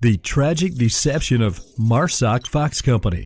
The tragic deception of MARSOC Fox Company.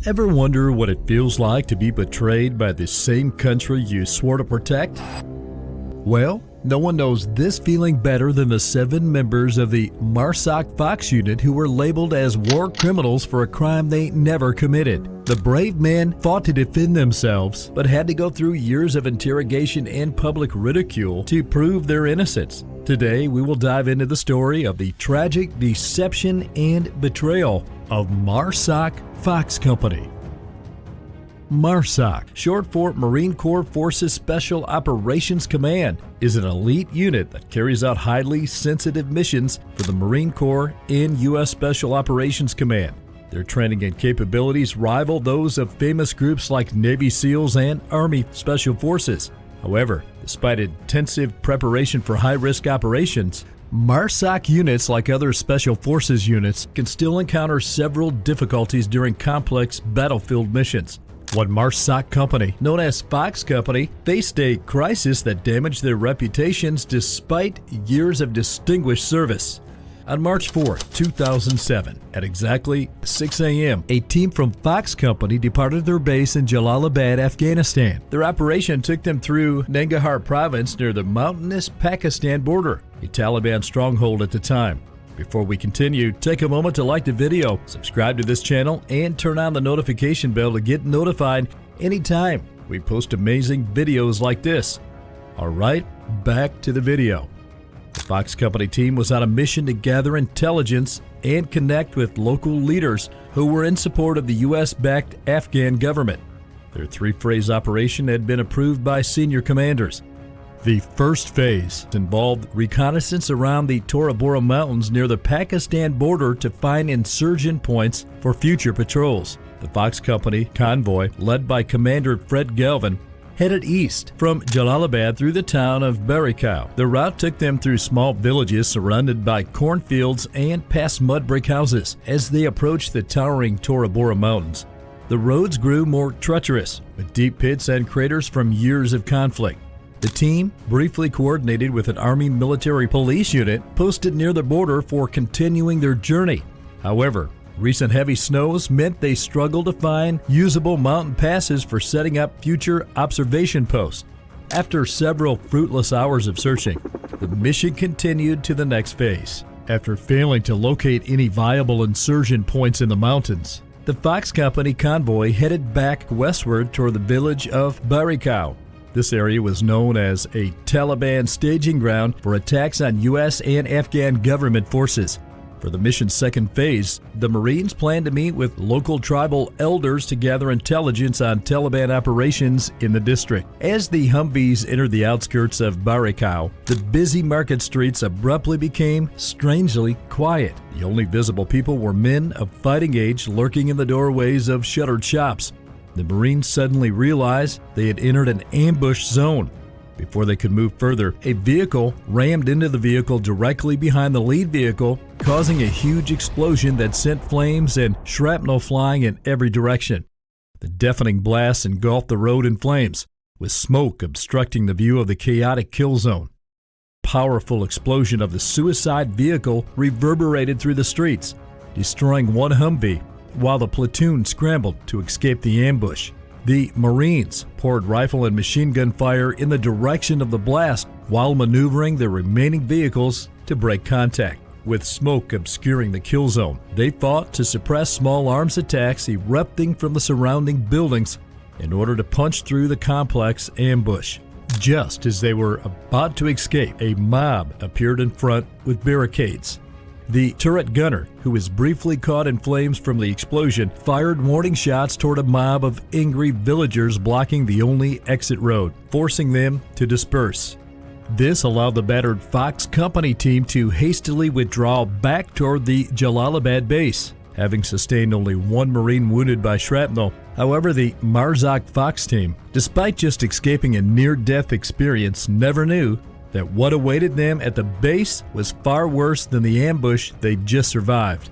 Ever wonder what it feels like to be betrayed by the same country you swore to protect? Well, no one knows this feeling better than the 7 members of the MARSOC Fox unit who were labeled as war criminals for a crime they never committed. The brave men fought to defend themselves, but had to go through years of interrogation and public ridicule to prove their innocence. Today, we will dive into the story of the tragic deception and betrayal of MARSOC Fox Company. MARSOC, short for Marine Corps Forces Special Operations Command, is an elite unit that carries out highly sensitive missions for the Marine Corps and U.S. Special Operations Command. Their training and capabilities rival those of famous groups like Navy SEALs and Army Special Forces. However, despite intensive preparation for high-risk operations, MARSOC units, like other Special Forces units, can still encounter several difficulties during complex battlefield missions. One MARSOC company, known as Fox Company, faced a crisis that damaged their reputations despite years of distinguished service. On March 4, 2007, at exactly 6 a.m., a team from Fox Company departed their base in Jalalabad, Afghanistan. Their operation took them through Nangarhar province near the mountainous Pakistan border, a Taliban stronghold at the time. Before we continue, take a moment to like the video, subscribe to this channel, and turn on the notification bell to get notified anytime we post amazing videos like this. Alright, back to the video. The Fox Company team was on a mission to gather intelligence and connect with local leaders who were in support of the U.S.-backed Afghan government. Their 3-phase operation had been approved by senior commanders. The first phase involved reconnaissance around the Tora Bora Mountains near the Pakistan border to find insurgent points for future patrols. The Fox Company convoy, led by Commander Fred Galvin, headed east from Jalalabad through the town of Betrayal. The route took them through small villages surrounded by cornfields and past mud brick houses. As they approached the towering Tora Bora Mountains, the roads grew more treacherous, with deep pits and craters from years of conflict. The team briefly coordinated with an Army military police unit posted near the border for continuing their journey. However, recent heavy snows meant they struggled to find usable mountain passes for setting up future observation posts. After several fruitless hours of searching, the mission continued to the next phase. After failing to locate any viable insurgent points in the mountains, the Fox Company convoy headed back westward toward the village of Betrayal. This area was known as a Taliban staging ground for attacks on U.S. and Afghan government forces. For the mission's second phase, the Marines planned to meet with local tribal elders to gather intelligence on Taliban operations in the district. As the Humvees entered the outskirts of Betrayal, the busy market streets abruptly became strangely quiet. The only visible people were men of fighting age lurking in the doorways of shuttered shops. The Marines suddenly realized they had entered an ambush zone. Before they could move further, a vehicle rammed into the vehicle directly behind the lead vehicle, causing a huge explosion that sent flames and shrapnel flying in every direction. The deafening blast engulfed the road in flames, with smoke obstructing the view of the chaotic kill zone. Powerful explosion of the suicide vehicle reverberated through the streets, destroying one Humvee, while the platoon scrambled to escape the ambush. The Marines poured rifle and machine gun fire in the direction of the blast while maneuvering the remaining vehicles to break contact. With smoke obscuring the kill zone, they fought to suppress small arms attacks erupting from the surrounding buildings in order to punch through the complex ambush. Just as they were about to escape, a mob appeared in front with barricades. The turret gunner, who was briefly caught in flames from the explosion, fired warning shots toward a mob of angry villagers blocking the only exit road, forcing them to disperse. This allowed the battered Fox Company team to hastily withdraw back toward the Jalalabad base, having sustained only one Marine wounded by shrapnel. However, the MARSOC Fox team, despite just escaping a near-death experience, never knew that what awaited them at the base was far worse than the ambush they'd just survived.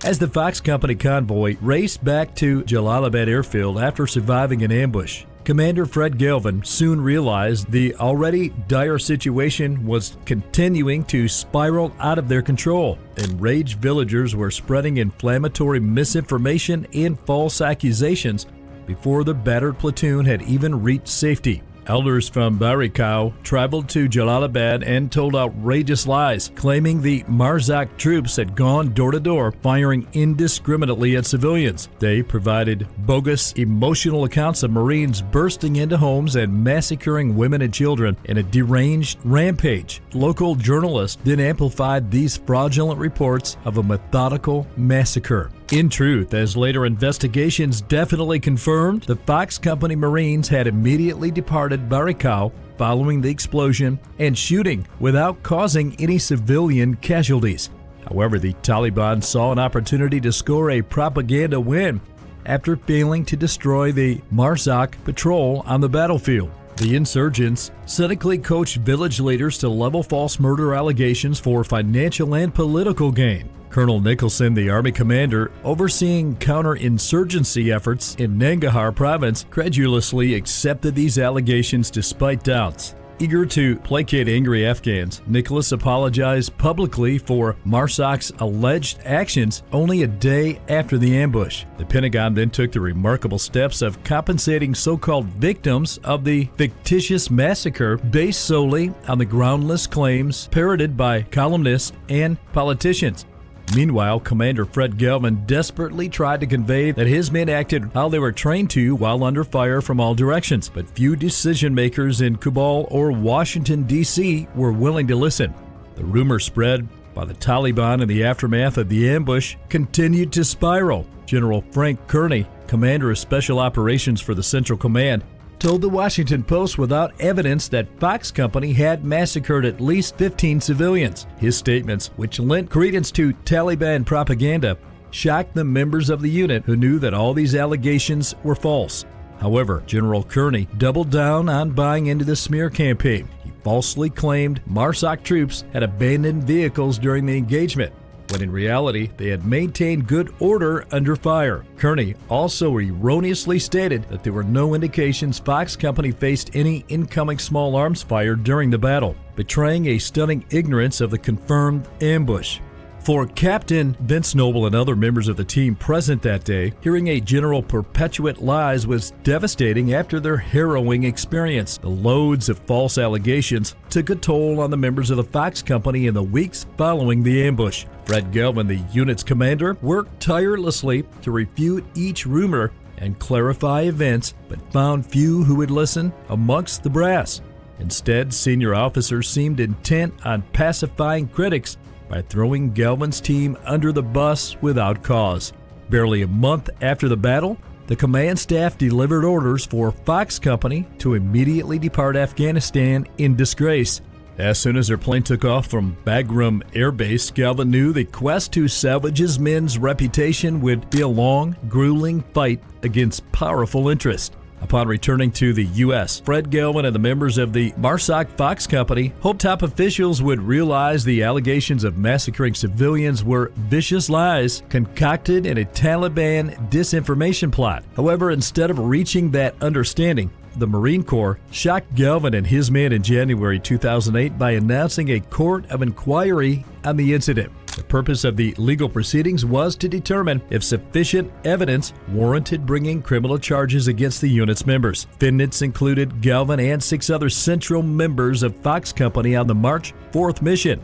As the Fox Company convoy raced back to Jalalabad airfield after surviving an ambush, Commander Fred Galvin soon realized the already dire situation was continuing to spiral out of their control. Enraged villagers were spreading inflammatory misinformation and false accusations before the battered platoon had even reached safety. Elders from Barikau traveled to Jalalabad and told outrageous lies, claiming the MARSOC troops had gone door to door, firing indiscriminately at civilians. They provided bogus, emotional accounts of Marines bursting into homes and massacring women and children in a deranged rampage. Local journalists then amplified these fraudulent reports of a methodical massacre. In truth, as later investigations definitely confirmed, the Fox Company Marines had immediately departed Barikau following the explosion and shooting without causing any civilian casualties. However, the Taliban saw an opportunity to score a propaganda win after failing to destroy the MARSOC patrol on the battlefield. The insurgents cynically coached village leaders to level false murder allegations for financial and political gain. Colonel Nicholson, the Army commander overseeing counterinsurgency efforts in Nangarhar province, credulously accepted these allegations despite doubts. Eager to placate angry Afghans, Nicholas apologized publicly for MARSOC's alleged actions only a day after the ambush. The Pentagon then took the remarkable steps of compensating so-called victims of the fictitious massacre based solely on the groundless claims parroted by columnists and politicians. Meanwhile, Commander Fred Galvin desperately tried to convey that his men acted how they were trained to while under fire from all directions, but few decision makers in Kabul or Washington, D.C. were willing to listen. The rumor spread by the Taliban in the aftermath of the ambush continued to spiral. General Frank Kearney, commander of Special Operations for the Central Command, told the Washington Post without evidence that Fox Company had massacred at least 15 civilians. His statements, which lent credence to Taliban propaganda, shocked the members of the unit who knew that all these allegations were false. However, General Kearney doubled down on buying into the smear campaign. He falsely claimed MARSOC troops had abandoned vehicles during the engagement, when in reality they had maintained good order under fire. Kearney also erroneously stated that there were no indications Fox Company faced any incoming small arms fire during the battle, betraying a stunning ignorance of the confirmed ambush. For Captain Vince Noble and other members of the team present that day, hearing a general perpetuate lies was devastating after their harrowing experience. The loads of false allegations took a toll on the members of the Fox Company in the weeks following the ambush. Fred Galvin, the unit's commander, worked tirelessly to refute each rumor and clarify events, but found few who would listen amongst the brass. Instead, senior officers seemed intent on pacifying critics by throwing Galvin's team under the bus without cause. Barely a month after the battle, the command staff delivered orders for Fox Company to immediately depart Afghanistan in disgrace. As soon as their plane took off from Bagram Air Base, Galvin knew the quest to salvage his men's reputation would be a long, grueling fight against powerful interests. Upon returning to the U.S., Fred Galvin and the members of the MARSOC Fox Company hoped top officials would realize the allegations of massacring civilians were vicious lies concocted in a Taliban disinformation plot. However, instead of reaching that understanding, the Marine Corps shocked Galvin and his men in January 2008 by announcing a court of inquiry on the incident. The purpose of the legal proceedings was to determine if sufficient evidence warranted bringing criminal charges against the unit's members. Defendants included Galvin and 6 other central members of Fox Company on the March 4th mission.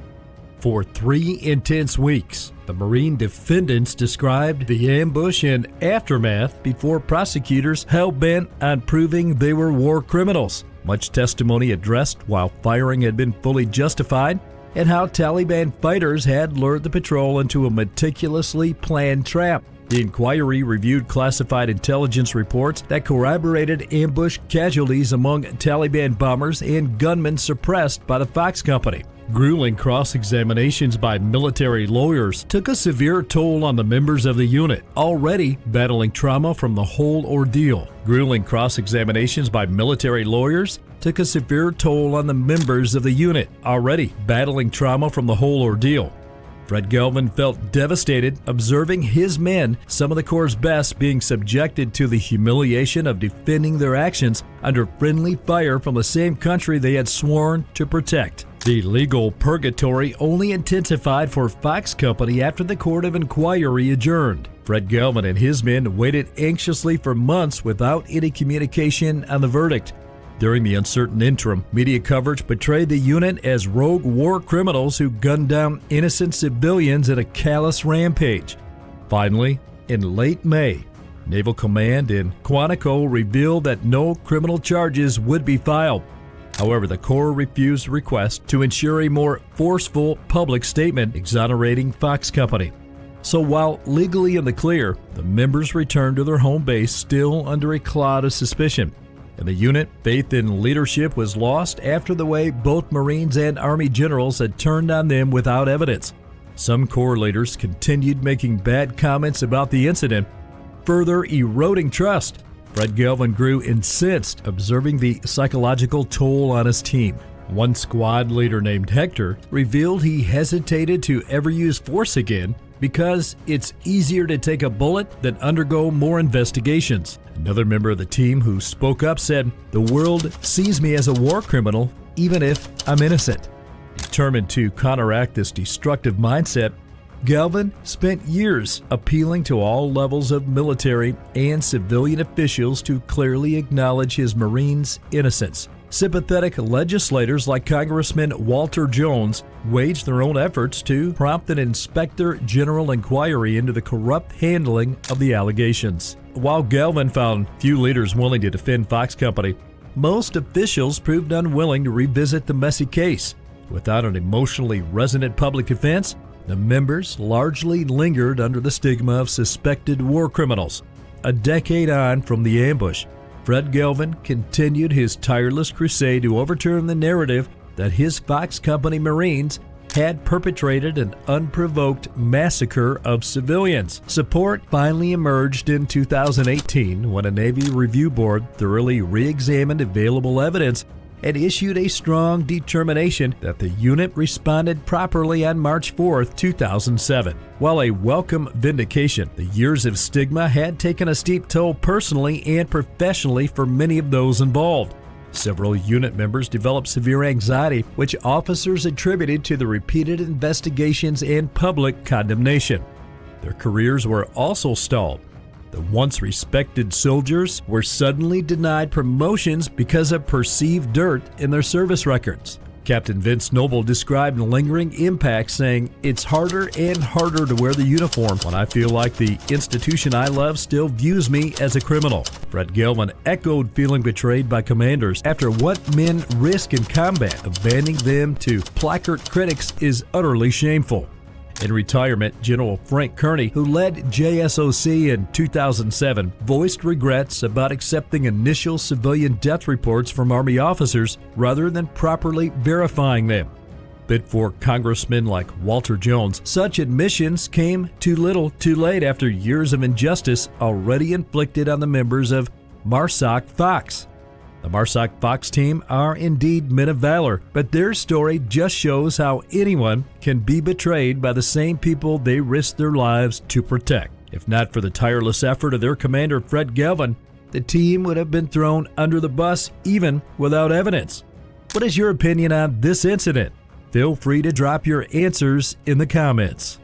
For 3 intense weeks, the Marine defendants described the ambush and aftermath before prosecutors hell-bent on proving they were war criminals. Much testimony addressed while firing had been fully justified, and how Taliban fighters had lured the patrol into a meticulously planned trap. The inquiry reviewed classified intelligence reports that corroborated ambush casualties among Taliban bombers and gunmen suppressed by the Fox Company. Grueling cross-examinations by military lawyers took a severe toll on the members of the unit, already battling trauma from the whole ordeal. Grueling cross-examinations by military lawyers took a severe toll on the members of the unit, already battling trauma from the whole ordeal. Fred Galvin felt devastated observing his men, some of the Corps' best, being subjected to the humiliation of defending their actions under friendly fire from the same country they had sworn to protect. The legal purgatory only intensified for Fox Company after the Court of Inquiry adjourned. Fred Galvin and his men waited anxiously for months without any communication on the verdict. During the uncertain interim, media coverage portrayed the unit as rogue war criminals who gunned down innocent civilians in a callous rampage. Finally, in late May, Naval Command in Quantico revealed that no criminal charges would be filed. However, the Corps refused a request to ensure a more forceful public statement exonerating Fox Company. So while legally in the clear, the members returned to their home base still under a cloud of suspicion. In the unit, faith in leadership was lost after the way both Marines and Army generals had turned on them without evidence. Some Corps leaders continued making bad comments about the incident, further eroding trust. Fred Galvin grew incensed observing the psychological toll on his team. One squad leader named Hector revealed he hesitated to ever use force again because it's easier to take a bullet than undergo more investigations. Another member of the team who spoke up said, "The world sees me as a war criminal, even if I'm innocent." Determined to counteract this destructive mindset, Galvin spent years appealing to all levels of military and civilian officials to clearly acknowledge his Marines' innocence. Sympathetic legislators like Congressman Walter Jones waged their own efforts to prompt an inspector general inquiry into the corrupt handling of the allegations. While Galvin found few leaders willing to defend Fox Company, most officials proved unwilling to revisit the messy case. Without an emotionally resonant public defense, the members largely lingered under the stigma of suspected war criminals. A decade on from the ambush, Fred Galvin continued his tireless crusade to overturn the narrative that his Fox Company Marines had perpetrated an unprovoked massacre of civilians. Support finally emerged in 2018 when a Navy Review Board thoroughly re-examined available evidence and issued a strong determination that the unit responded properly on March 4, 2007. While a welcome vindication, the years of stigma had taken a steep toll personally and professionally for many of those involved. Several unit members developed severe anxiety, which officers attributed to the repeated investigations and public condemnation. Their careers were also stalled. The once respected soldiers were suddenly denied promotions because of perceived dirt in their service records. Captain Vince Noble described lingering impacts, saying, "It's harder and harder to wear the uniform when I feel like the institution I love still views me as a criminal." Fred Galvin echoed feeling betrayed by commanders after what men risk in combat. Abandoning them to placard critics is utterly shameful. In retirement, General Frank Kearney, who led JSOC in 2007, voiced regrets about accepting initial civilian death reports from Army officers rather than properly verifying them. But for congressmen like Walter Jones, such admissions came too little too late after years of injustice already inflicted on the members of MARSOC Fox. The MARSOC Fox team are indeed men of valor, but their story just shows how anyone can be betrayed by the same people they risked their lives to protect. If not for the tireless effort of their commander, Fred Galvin, the team would have been thrown under the bus even without evidence. What is your opinion on this incident? Feel free to drop your answers in the comments.